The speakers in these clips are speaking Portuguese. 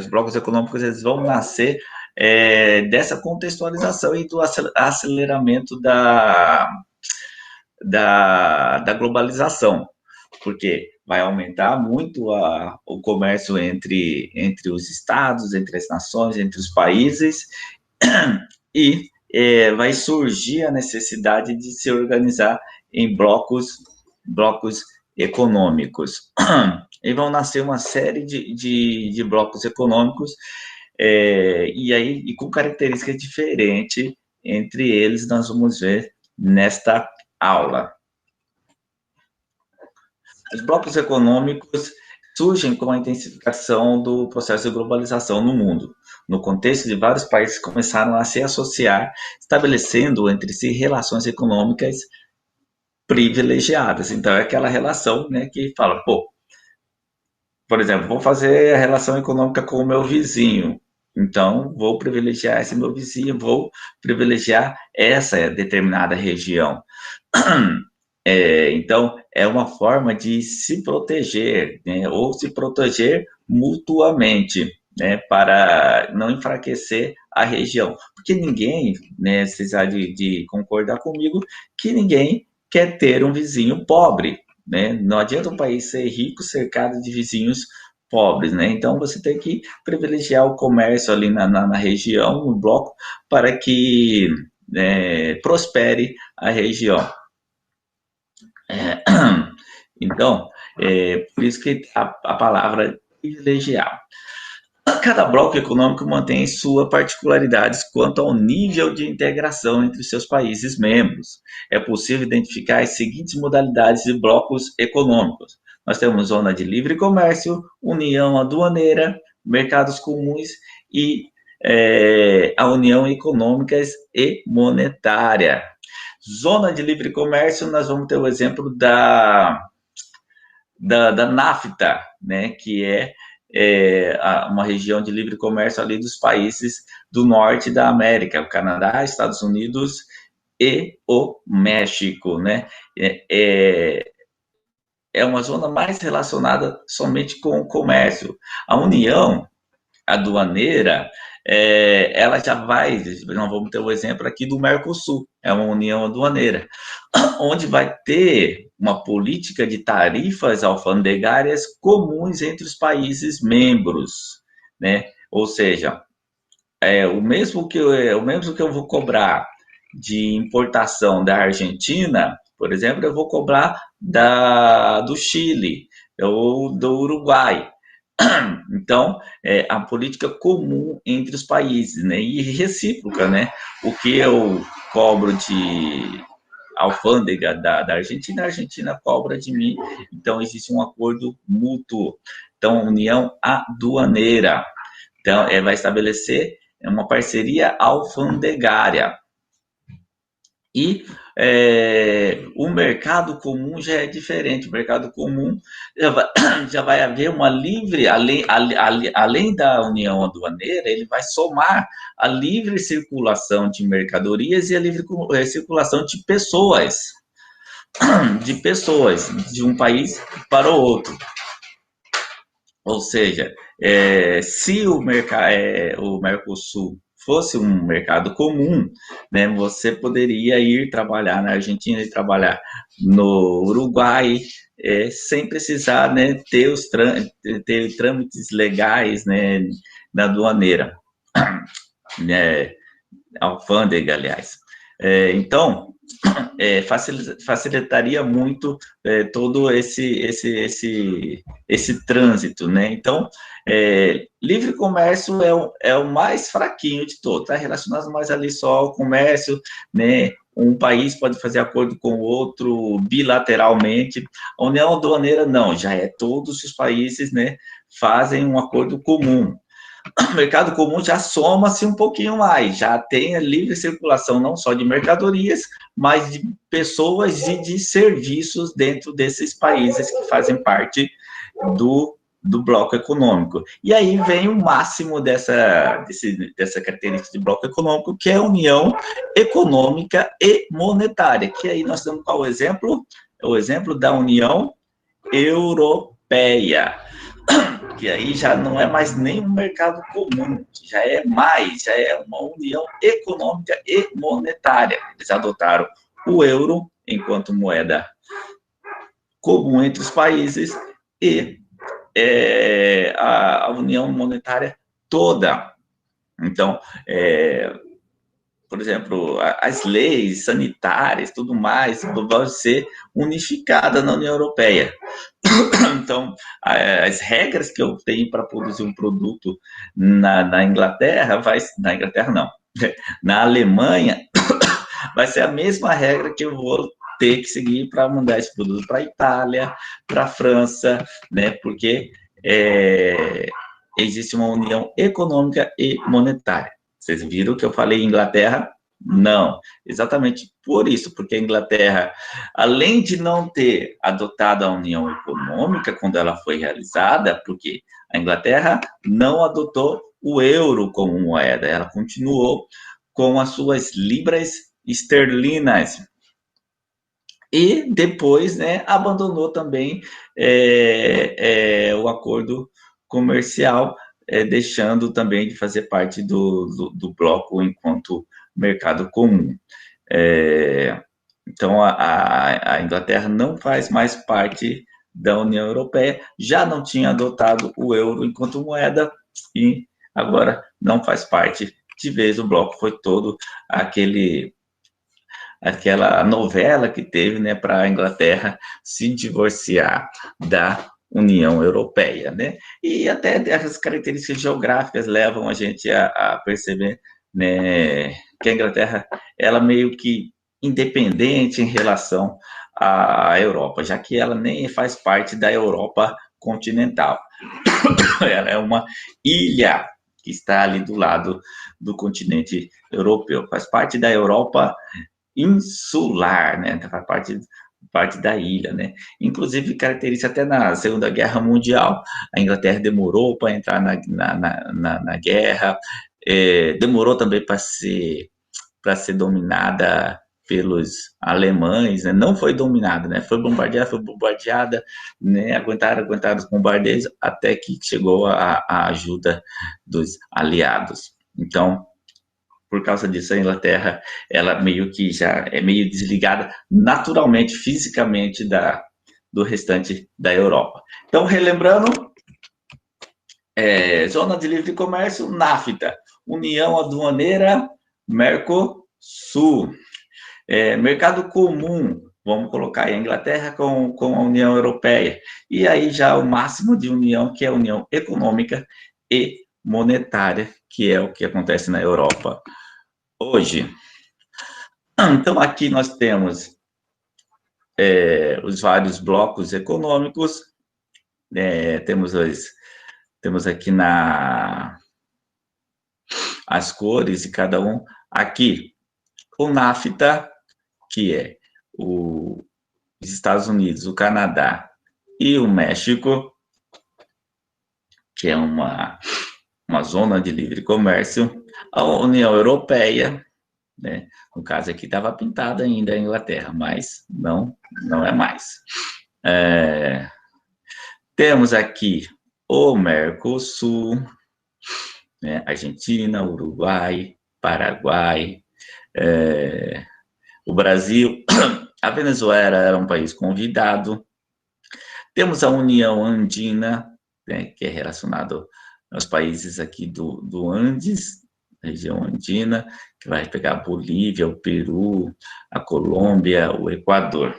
blocos econômicos eles vão nascer dessa contextualização e do aceleramento da globalização, porque vai aumentar muito o comércio entre os estados, entre as nações, entre os países, e vai surgir a necessidade de se organizar em blocos econômicos. E vão nascer uma série de blocos econômicos, e com características diferentes entre eles, nós vamos ver nesta aula. Os blocos econômicos surgem com a intensificação do processo de globalização no mundo. No contexto de vários países começaram a se associar, estabelecendo entre si relações econômicas privilegiadas. Então, é aquela relação, né, que fala, por exemplo, vou fazer a relação econômica com o meu vizinho. Então, vou privilegiar esse meu vizinho, vou privilegiar essa determinada região. Então, é uma forma de se proteger, né, ou se proteger mutuamente, né, para não enfraquecer a região. Porque ninguém, né, vocês há de concordar comigo, que ninguém quer ter um vizinho pobre, né? Não adianta um país ser rico cercado de vizinhos pobres, né? Então, você tem que privilegiar o comércio ali na região, no bloco, para que prospere a região. Então, por isso que a palavra privilegiar. Cada bloco econômico mantém sua particularidades quanto ao nível de integração entre seus países membros. É possível identificar as seguintes modalidades de blocos econômicos. Nós temos zona de livre comércio, união aduaneira, mercados comuns e a união econômica e monetária. Zona de livre comércio, nós vamos ter o exemplo da NAFTA, né, que uma região de livre comércio ali dos países do norte da América, o Canadá, Estados Unidos e o México, né? É uma zona mais relacionada somente com o comércio. A União aduaneira, ela já vai, nós vamos ter o exemplo aqui do Mercosul, é uma união aduaneira, onde vai ter uma política de tarifas alfandegárias comuns entre os países membros, né? Ou seja, o mesmo que eu vou cobrar de importação da Argentina, por exemplo, eu vou cobrar do Chile ou do Uruguai. Então, a política comum entre os países, né? E recíproca, né? O que eu cobro de alfândega da Argentina, a Argentina cobra de mim. Então, existe um acordo mútuo. Então, união aduaneira. Então, vai estabelecer uma parceria alfandegária. E o mercado comum já é diferente. O mercado comum já vai haver uma livre, além da união aduaneira, ele vai somar a livre circulação de mercadorias e a livre circulação de pessoas, de um país para o outro. Ou seja, se o Mercosul fosse um mercado comum, né, você poderia ir trabalhar na Argentina e trabalhar no Uruguai, sem precisar, né, ter trâmites legais, né, na aduaneira, né, alfândega, aliás. Então, facilitaria muito todo esse trânsito, né? Então, livre comércio é o mais fraquinho de todos, está relacionado mais ali só ao comércio, né? Um país pode fazer acordo com o outro bilateralmente. A união aduaneira não, já todos os países, né, fazem um acordo comum. O mercado comum já soma-se um pouquinho mais, já tem a livre circulação não só de mercadorias, mas de pessoas e de serviços dentro desses países que fazem parte do bloco econômico. E aí vem o máximo dessa característica de bloco econômico, que é a união econômica e monetária, que aí nós temos qual exemplo? É o exemplo da União Europeia. que aí já não é mais nem um mercado comum, já é mais, já é uma união econômica e monetária. Eles adotaram o euro enquanto moeda comum entre os países e a união monetária toda. Então, por exemplo, as leis sanitárias, tudo mais, vão ser unificadas na União Europeia. Então, as regras que eu tenho para produzir um produto na Inglaterra, na Inglaterra não, na Alemanha, vai ser a mesma regra que eu vou ter que seguir para mandar esse produto para a Itália, para a França, né? Porque existe uma união econômica e monetária. Vocês viram que eu falei Inglaterra? Não, exatamente por isso, porque a Inglaterra, além de não ter adotado a União Econômica quando ela foi realizada, porque a Inglaterra não adotou o euro como moeda, ela continuou com as suas libras esterlinas. E depois, né, abandonou também o acordo comercial, deixando também de fazer parte do bloco enquanto mercado comum. Então, a Inglaterra não faz mais parte da União Europeia, já não tinha adotado o euro enquanto moeda e agora não faz parte de vez. O bloco foi todo aquela novela que teve, né, para a Inglaterra se divorciar da União Europeia, né? E até essas características geográficas levam a gente a perceber, né, que a Inglaterra, ela meio que independente em relação à Europa, já que ela nem faz parte da Europa continental. Ela é uma ilha que está ali do lado do continente europeu, faz parte da Europa insular, né? Faz parte da ilha, né? Inclusive, caracteriza até na Segunda Guerra Mundial, a Inglaterra demorou para entrar na guerra, demorou também para ser dominada pelos alemães, né? Não foi dominada, né? Foi bombardeada, né? Aguentaram os bombardeios até que chegou a ajuda dos aliados. Então, por causa disso, a Inglaterra, ela meio que já é meio desligada naturalmente, fisicamente, do restante da Europa. Então, relembrando, Zona de Livre Comércio, NAFTA, União Aduaneira, Mercosul. Mercado Comum, vamos colocar aí a Inglaterra com a União Europeia. E aí já o máximo de união, que é a União Econômica e Monetária, que é o que acontece na Europa hoje. Então, aqui nós temos os vários blocos econômicos, temos aqui as cores de cada um. Aqui, o NAFTA, que é os Estados Unidos, o Canadá e o México, que é uma zona de livre comércio, a União Europeia, né? No caso aqui estava pintada ainda a Inglaterra, mas não é mais. Temos aqui o Mercosul, né? Argentina, Uruguai, Paraguai, o Brasil, a Venezuela era um país convidado. Temos a União Andina, né, que é relacionado aos países aqui do Andes, região andina, que vai pegar a Bolívia, o Peru, a Colômbia, o Equador.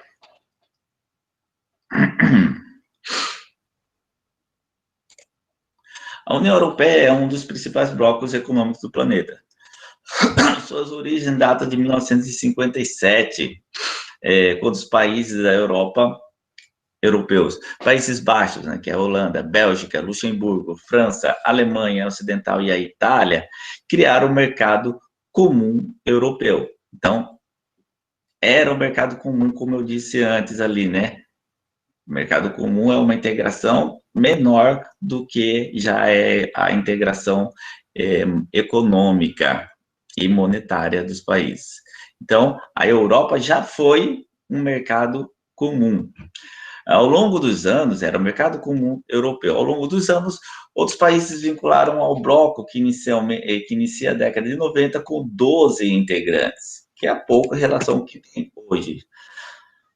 A União Europeia é um dos principais blocos econômicos do planeta. Suas origens datam de 1957, quando os países da Europa europeus, Países Baixos, né, que é a Holanda, Bélgica, Luxemburgo, França, Alemanha Ocidental e a Itália, criaram o mercado comum europeu. Então, era o mercado comum, como eu disse antes ali, né? O mercado comum é uma integração menor do que já é a integração econômica e monetária dos países. Então, a Europa já foi um mercado comum. Ao longo dos anos, era o mercado comum europeu. Ao longo dos anos, outros países vincularam ao bloco, que inicia a década de 90 com 12 integrantes, que é a pouca relação que tem hoje.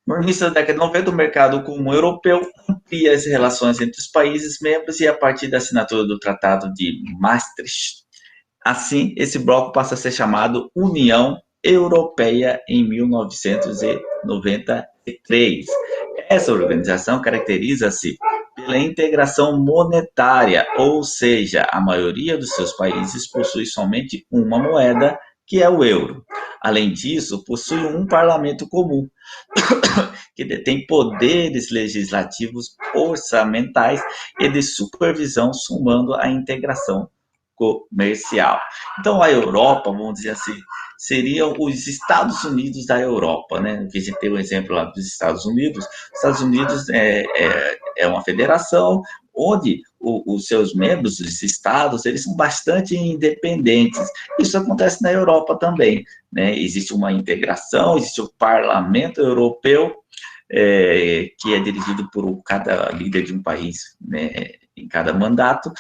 No início da década de 90, o mercado comum europeu amplia as relações entre os países membros e, a partir da assinatura do Tratado de Maastricht, assim, esse bloco passa a ser chamado União Europeia em 1993. Essa organização caracteriza-se pela integração monetária, ou seja, a maioria dos seus países possui somente uma moeda, que é o euro. Além disso, possui um parlamento comum, que detém poderes legislativos, orçamentais e de supervisão, somando a integração comercial. Então, a Europa, vamos dizer assim, seriam os Estados Unidos da Europa, né? A gente tem o exemplo lá dos Estados Unidos. Os Estados Unidos é uma federação onde os seus membros, os estados, eles são bastante independentes. Isso acontece na Europa também, né? Existe uma integração, existe o Parlamento Europeu, que é dirigido por cada líder de um país, né, em cada mandato,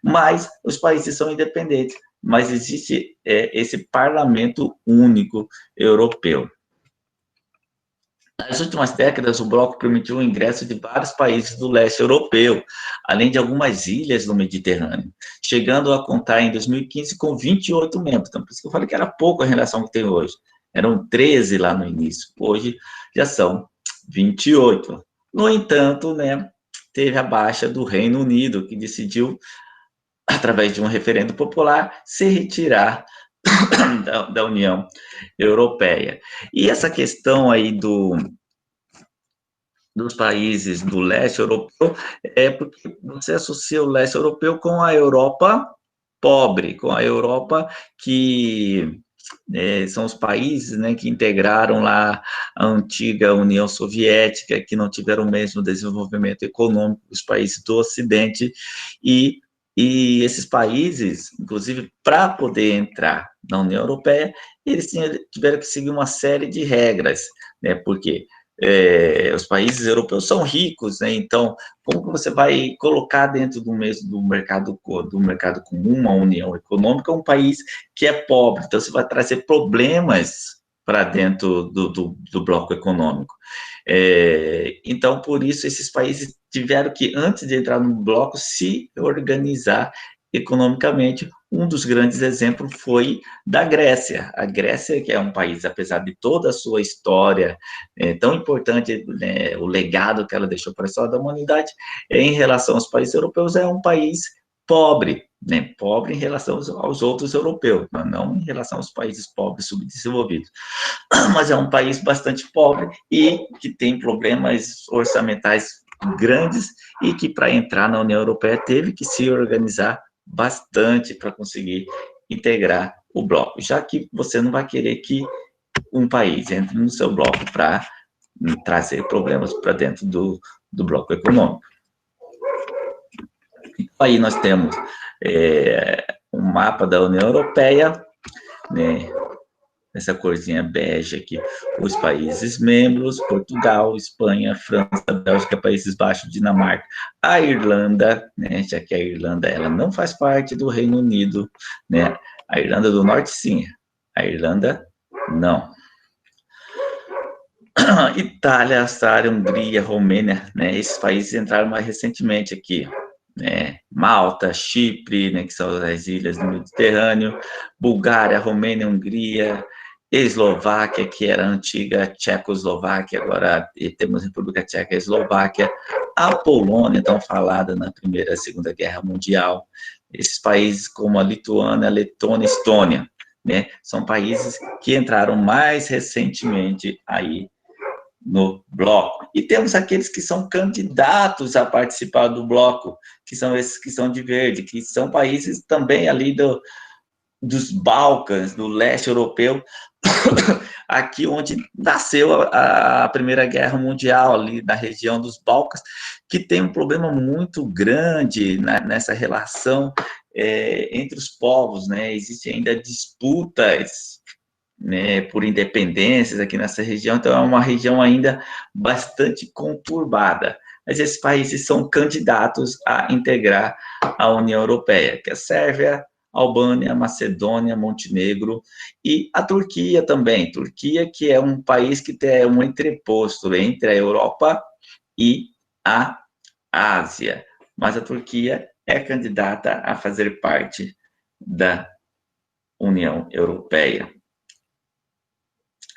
mas os países são independentes, mas existe esse parlamento único europeu. Nas últimas décadas, o bloco permitiu o ingresso de vários países do leste europeu, além de algumas ilhas do Mediterrâneo, chegando a contar em 2015 com 28 membros. Então, por isso que eu falei que era pouco a relação que tem hoje. Eram 13 lá no início, hoje já são 28. No entanto, né, teve a baixa do Reino Unido, que decidiu, através de um referendo popular, se retirar da União Europeia. E essa questão aí dos países do leste europeu é porque você associa o leste europeu com a Europa pobre, com a Europa que são os países, né, que integraram lá a antiga União Soviética, que não tiveram o mesmo desenvolvimento econômico que os países do Ocidente, e, e esses países, inclusive, para poder entrar na União Europeia, eles tiveram que seguir uma série de regras, né, porque os países europeus são ricos, né, então como que você vai colocar dentro do mercado comum, uma união econômica, um país que é pobre? Então, você vai trazer problemas para dentro do bloco econômico. Então, por isso, esses países tiveram que, antes de entrar no bloco, se organizar economicamente. Um dos grandes exemplos foi da Grécia. A Grécia, que é um país, apesar de toda a sua história tão importante, né, o legado que ela deixou para a história da humanidade, em relação aos países europeus, é um país pobre, né, pobre em relação aos outros europeus, não em relação aos países pobres subdesenvolvidos, mas é um país bastante pobre e que tem problemas orçamentais grandes e que, para entrar na União Europeia, teve que se organizar bastante para conseguir integrar o bloco, já que você não vai querer que um país entre no seu bloco para trazer problemas para dentro do bloco econômico. Então, aí nós temos um mapa da União Europeia, né, essa corzinha bege aqui, os países membros: Portugal, Espanha, França, Bélgica, Países Baixos, Dinamarca, a Irlanda, né, já que a Irlanda ela não faz parte do Reino Unido, né, a Irlanda do Norte sim, a Irlanda não. Itália, Austrália, Hungria, Romênia, né, esses países entraram mais recentemente aqui, né, Malta, Chipre, né, que são as ilhas do Mediterrâneo, Bulgária, Romênia, Hungria, Eslováquia, que era a antiga Tchecoslováquia, agora temos República Tcheca e Eslováquia, a Polônia, tão falada na Primeira e Segunda Guerra Mundial, esses países como a Lituânia, a Letônia, a Estônia, né, são países que entraram mais recentemente aí no bloco. E temos aqueles que são candidatos a participar do bloco, que são esses que são de verde, que são países também ali dos Balcãs, do leste europeu, aqui onde nasceu a Primeira Guerra Mundial, ali na região dos Balcãs, que tem um problema muito grande nessa relação entre os povos, né? Existem ainda disputas, né, por independências aqui nessa região, então é uma região ainda bastante conturbada. mas esses países são candidatos a integrar a União Europeia, que é a Sérvia, Albânia, Macedônia, Montenegro e a Turquia também. Turquia, que é um país que tem um entreposto entre a Europa e a Ásia. Mas a Turquia é candidata a fazer parte da União Europeia.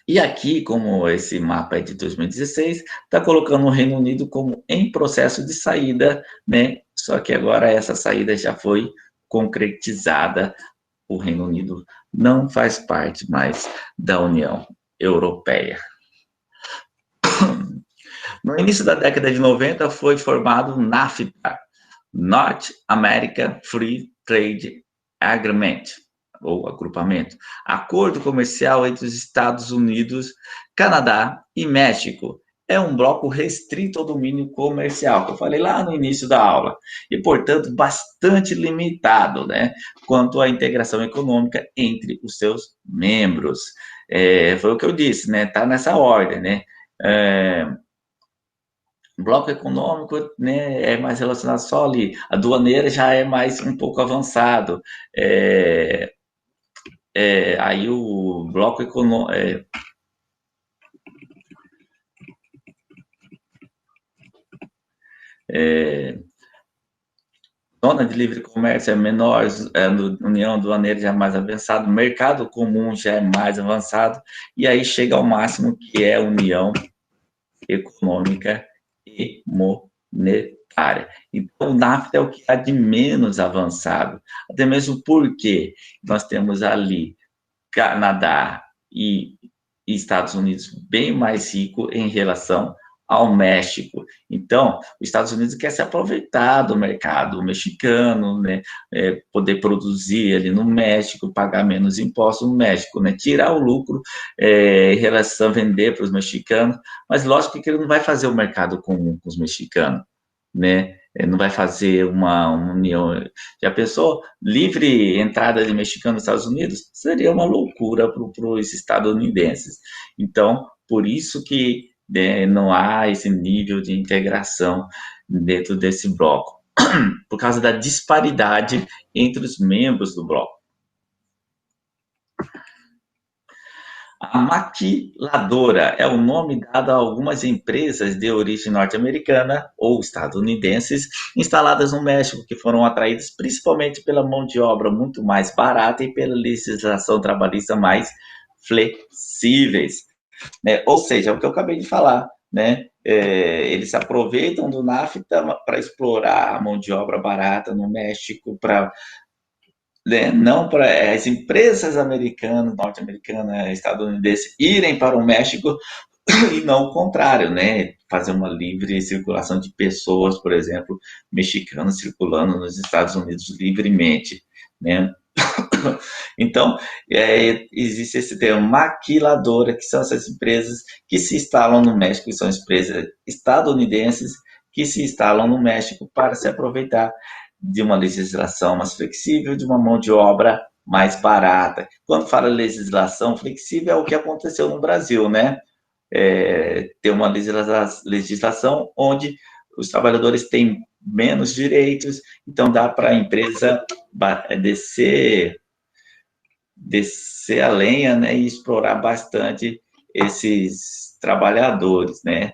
E aqui, como esse mapa é de 2016, está colocando o Reino Unido como em processo de saída, né? Só que agora essa saída já foi concretizada. O Reino Unido não faz parte mais da União Europeia. No início da década de 90 foi formado o NAFTA, North American Free Trade Agreement, ou agrupamento, acordo comercial entre os Estados Unidos, Canadá e México. É um bloco restrito ao domínio comercial, que eu falei lá no início da aula, e, portanto, bastante limitado, né, quanto à integração econômica entre os seus membros. Foi o que eu disse, né, tá nessa ordem, né, bloco econômico, né, é mais relacionado só ali. A aduaneira já é mais um pouco avançado. Aí o bloco econômico. Zona de livre comércio é menor, União Aduaneira já é mais avançado, mercado comum já é mais avançado, e aí chega ao máximo que é União Econômica e Monetária. Então, o NAFTA é o que está de menos avançado, até mesmo porque nós temos ali Canadá e Estados Unidos bem mais rico em relação ao México. Então, os Estados Unidos quer se aproveitar do mercado mexicano, né? Poder produzir ali no México, pagar menos impostos no México, né? Tirar o lucro em relação a vender para os mexicanos, mas lógico que ele não vai fazer o mercado comum com os mexicanos, né? Não vai fazer uma união. Já pensou? Livre entrada de mexicano nos Estados Unidos? Seria uma loucura para os estadunidenses. Então, por isso que não há esse nível de integração dentro desse bloco, por causa da disparidade entre os membros do bloco. A maquiladora é o nome dado a algumas empresas de origem norte-americana ou estadunidenses instaladas no México, que foram atraídas principalmente pela mão de obra muito mais barata e pela legislação trabalhista mais flexíveis, né? Ou seja, é o que eu acabei de falar, né? Eles se aproveitam do NAFTA para explorar a mão de obra barata no México, para, né, não para as empresas americanas, norte-americanas, estadunidenses irem para o México e não o contrário, né? Fazer uma livre circulação de pessoas, por exemplo, mexicanos circulando nos Estados Unidos livremente, né? Então, existe esse termo maquiladora, que são essas empresas que se instalam no México, que são empresas estadunidenses que se instalam no México para se aproveitar de uma legislação mais flexível, de uma mão de obra mais barata. Quando fala legislação flexível, é o que aconteceu no Brasil, né? Ter uma legislação onde os trabalhadores têm menos direitos, então dá para a empresa descer a lenha, né, e explorar bastante esses trabalhadores, né?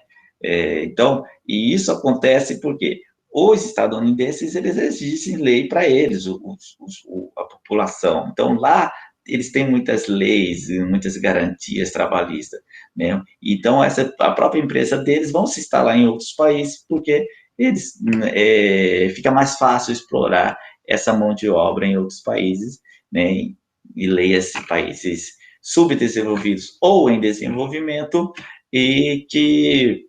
Então, e isso acontece porque os estadunidenses, eles exigem lei para eles, a população. Então, lá, eles têm muitas leis, muitas garantias trabalhistas, né? Então, a própria empresa deles vão se instalar em outros países, porque eles, fica mais fácil explorar essa mão de obra em outros países, né? E leia-se países subdesenvolvidos ou em desenvolvimento e que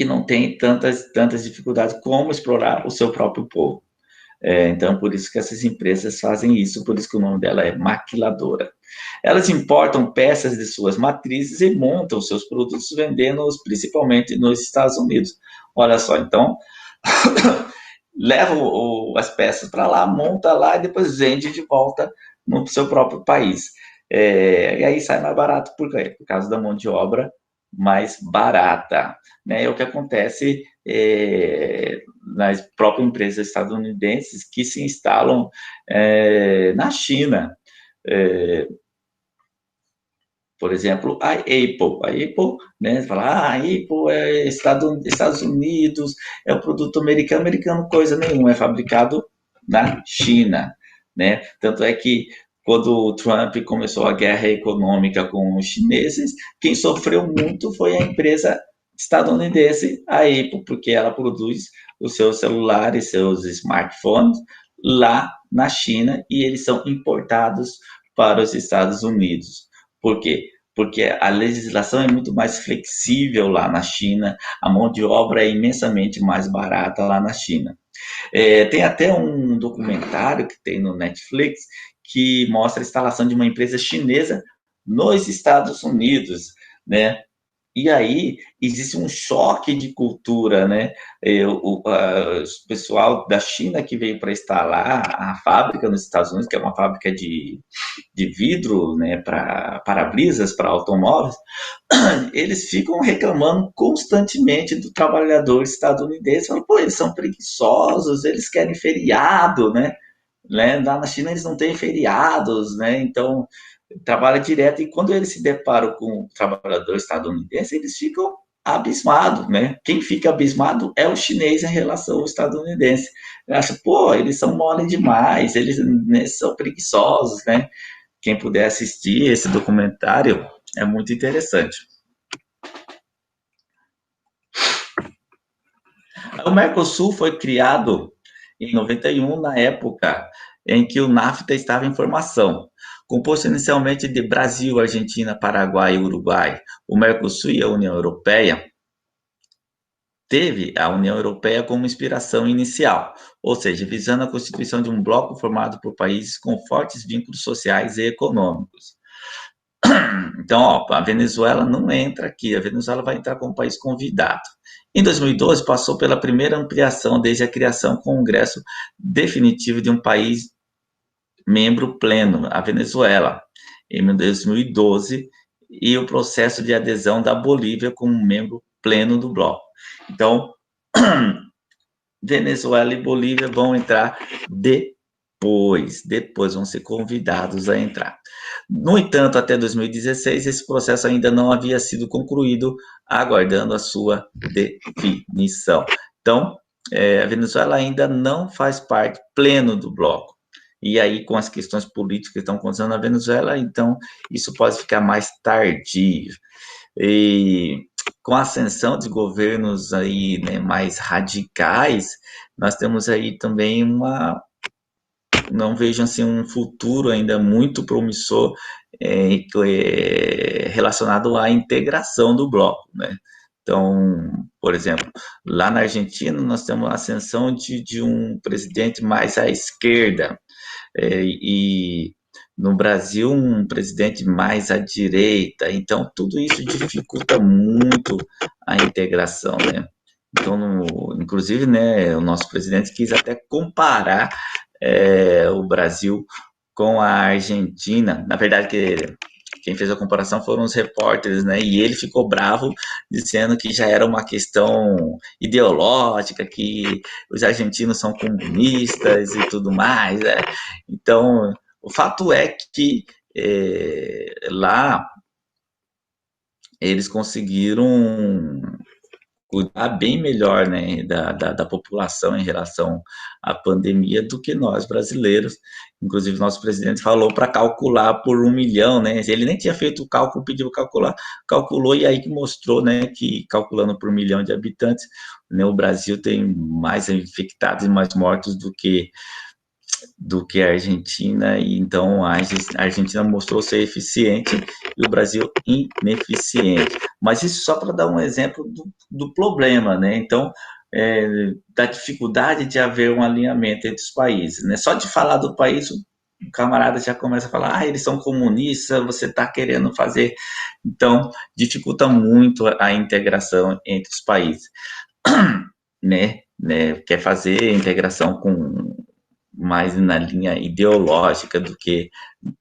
não tem tantas dificuldades como explorar o seu próprio povo. Então, por isso que essas empresas fazem isso, por isso que o nome dela é maquiladora. Elas importam peças de suas matrizes e montam seus produtos, vendendo-os principalmente nos Estados Unidos. Olha só, então, leva as peças para lá, monta lá e depois vende de volta no seu próprio país. E aí sai mais barato por quê? Por causa da mão de obra mais barata, né? É o que acontece nas próprias empresas estadunidenses que se instalam na China. É, por exemplo, a Apple. A Apple, né, fala, a Apple é Estados Unidos, é o produto americano, americano coisa nenhuma, é fabricado na China, né? Tanto é que quando o Trump começou a guerra econômica com os chineses, quem sofreu muito foi a empresa estadunidense, a Apple, porque ela produz os seus celulares, seus smartphones lá na China e eles são importados para os Estados Unidos. Por quê? Porque a legislação é muito mais flexível lá na China, a mão de obra é imensamente mais barata lá na China. Tem até um documentário que tem no Netflix que mostra a instalação de uma empresa chinesa nos Estados Unidos, né? E aí existe um choque de cultura, né? O pessoal da China que veio para instalar a fábrica nos Estados Unidos, que é uma fábrica de vidro, né, para para-brisas, para automóveis, eles ficam reclamando constantemente do trabalhador estadunidense. Falam, pô, eles são preguiçosos, eles querem feriado, né? Lá na China eles não têm feriados, né? Então trabalha direto e quando eles se deparam com o trabalhador estadunidense, eles ficam abismados, né? Quem fica abismado é o chinês em relação ao estadunidense. Ele acha, pô, eles são mole demais, eles, né, são preguiçosos, né? Quem puder assistir esse documentário é muito interessante. O Mercosul foi criado em 91, na época em que o NAFTA estava em formação. Composto inicialmente de Brasil, Argentina, Paraguai e Uruguai, o Mercosul e a União Europeia teve a União Europeia como inspiração inicial, ou seja, visando a constituição de um bloco formado por países com fortes vínculos sociais e econômicos. Então, ó, a Venezuela não entra aqui, a Venezuela vai entrar como país convidado. Em 2012, passou pela primeira ampliação desde a criação com o Congresso definitivo de um país membro pleno, a Venezuela, em 2012, e o processo de adesão da Bolívia como membro pleno do bloco. Então, Venezuela e Bolívia vão entrar depois vão ser convidados a entrar. No entanto, até 2016, esse processo ainda não havia sido concluído, aguardando a sua definição. Então, a Venezuela ainda não faz parte pleno do bloco. E aí, com as questões políticas que estão acontecendo na Venezuela, então isso pode ficar mais tardio. E com a ascensão de governos aí, né, mais radicais, nós temos aí também não vejo assim um futuro ainda muito promissor relacionado à integração do bloco, né? Então, por exemplo, lá na Argentina nós temos a ascensão de um presidente mais à esquerda, e no Brasil um presidente mais à direita. Então, tudo isso dificulta muito a integração, né? Então, inclusive, né, o nosso presidente quis até comparar o Brasil com a Argentina. Na verdade, quem fez a comparação foram os repórteres, né? E ele ficou bravo, dizendo que já era uma questão ideológica, que os argentinos são comunistas e tudo mais, né? Então, o fato é que lá eles conseguiram cuidar bem melhor, né, da população em relação à pandemia do que nós brasileiros. Inclusive, nosso presidente falou para calcular por 1 milhão, né? Ele nem tinha feito o cálculo, pediu calcular, calculou e aí que mostrou, né, que calculando por 1 milhão de habitantes, né, o Brasil tem mais infectados e mais mortos do que a Argentina, e então a Argentina mostrou ser eficiente e o Brasil ineficiente. Mas isso só para dar um exemplo do problema, né? Então, da dificuldade de haver um alinhamento entre os países, né? Só de falar do país, o camarada já começa a falar, eles são comunistas, você está querendo fazer. Então, dificulta muito a integração entre os países, né? Quer fazer integração com mais na linha ideológica do que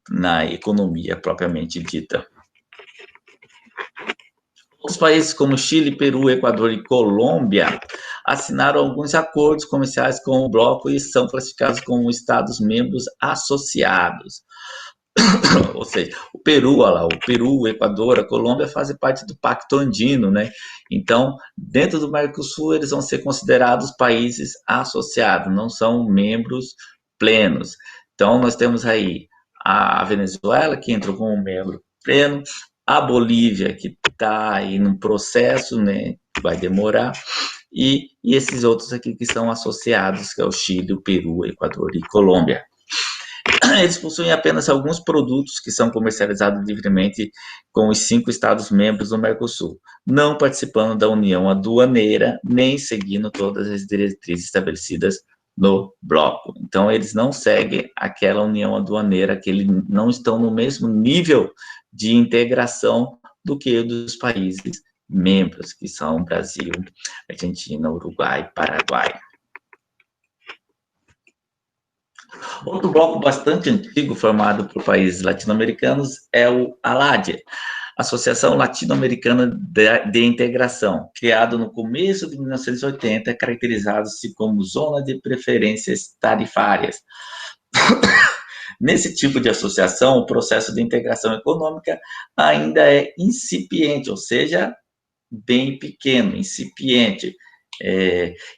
na economia propriamente dita. Outros países como Chile, Peru, Equador e Colômbia assinaram alguns acordos comerciais com o bloco e são classificados como Estados-membros associados. Ou seja, o Peru, olha lá, o Peru, o Equador, a Colômbia fazem parte do Pacto Andino, né? Então, dentro do Mercosul, eles vão ser considerados países associados, não são membros plenos. Então, nós temos aí a Venezuela, que entrou como membro pleno, a Bolívia, que está aí num processo, né? Vai demorar, e esses outros aqui que são associados, que é o Chile, o Peru, o Equador e Colômbia. Eles possuem apenas alguns produtos que são comercializados livremente com os 5 Estados-membros do Mercosul, não participando da União Aduaneira, nem seguindo todas as diretrizes estabelecidas no bloco. Então, eles não seguem aquela União Aduaneira, que eles não estão no mesmo nível de integração do que dos países membros, que são Brasil, Argentina, Uruguai, Paraguai. Outro bloco bastante antigo, formado por países latino-americanos, é o ALADIA, Associação Latino-Americana de Integração, criado no começo de 1980, caracterizado-se como zona de preferências tarifárias. Nesse tipo de associação, o processo de integração econômica ainda é incipiente, ou seja, bem pequeno, incipiente,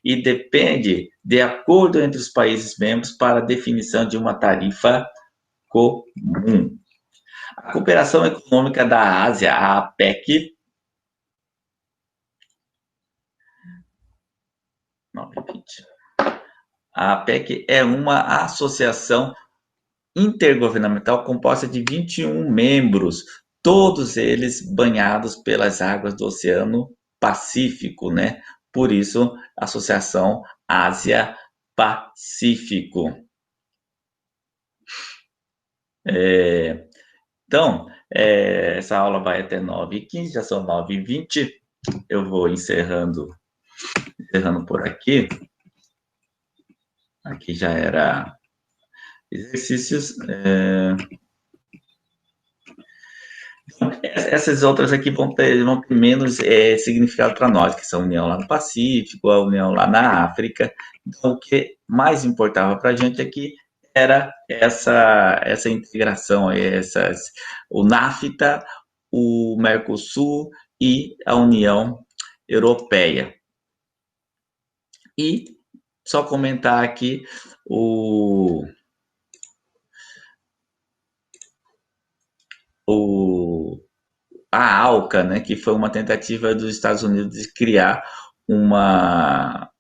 e depende de acordo entre os países membros para a definição de uma tarifa comum. A Cooperação Econômica da Ásia, a APEC, a APEC é uma associação intergovernamental composta de 21 membros, todos eles banhados pelas águas do Oceano Pacífico, né? Por isso, Associação Ásia-Pacífico. Então, essa aula vai até 9h15, já são 9h20. Eu vou encerrando por aqui. Aqui já era exercícios. Essas outras aqui vão ter menos significado para nós, que são a união lá no Pacífico, a união lá na África. Então, o que mais importava para a gente aqui era essa integração, o NAFTA, o Mercosul e a União Europeia. E só comentar aqui a ALCA, né, que foi uma tentativa dos Estados Unidos de criar uma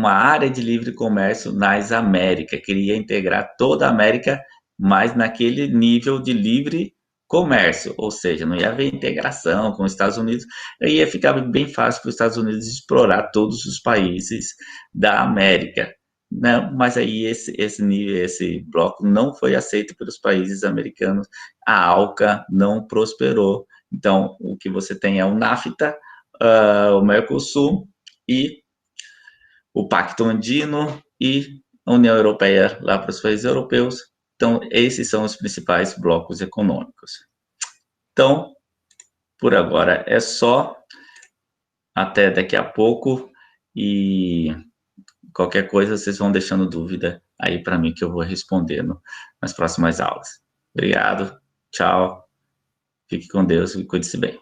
área de livre comércio nas Américas, queria integrar toda a América, mas naquele nível de livre comércio, ou seja, não ia haver integração com os Estados Unidos, aí ia ficar bem fácil para os Estados Unidos explorar todos os países da América. Não, mas aí esse bloco não foi aceito pelos países americanos, a ALCA não prosperou. Então, o que você tem é o NAFTA, o Mercosul e o Pacto Andino e a União Europeia lá para os países europeus. Então, esses são os principais blocos econômicos. Então, por agora é só. Até daqui a pouco. E qualquer coisa, vocês vão deixando dúvida aí para mim que eu vou respondendo nas próximas aulas. Obrigado. Tchau. Fique com Deus e cuide-se bem.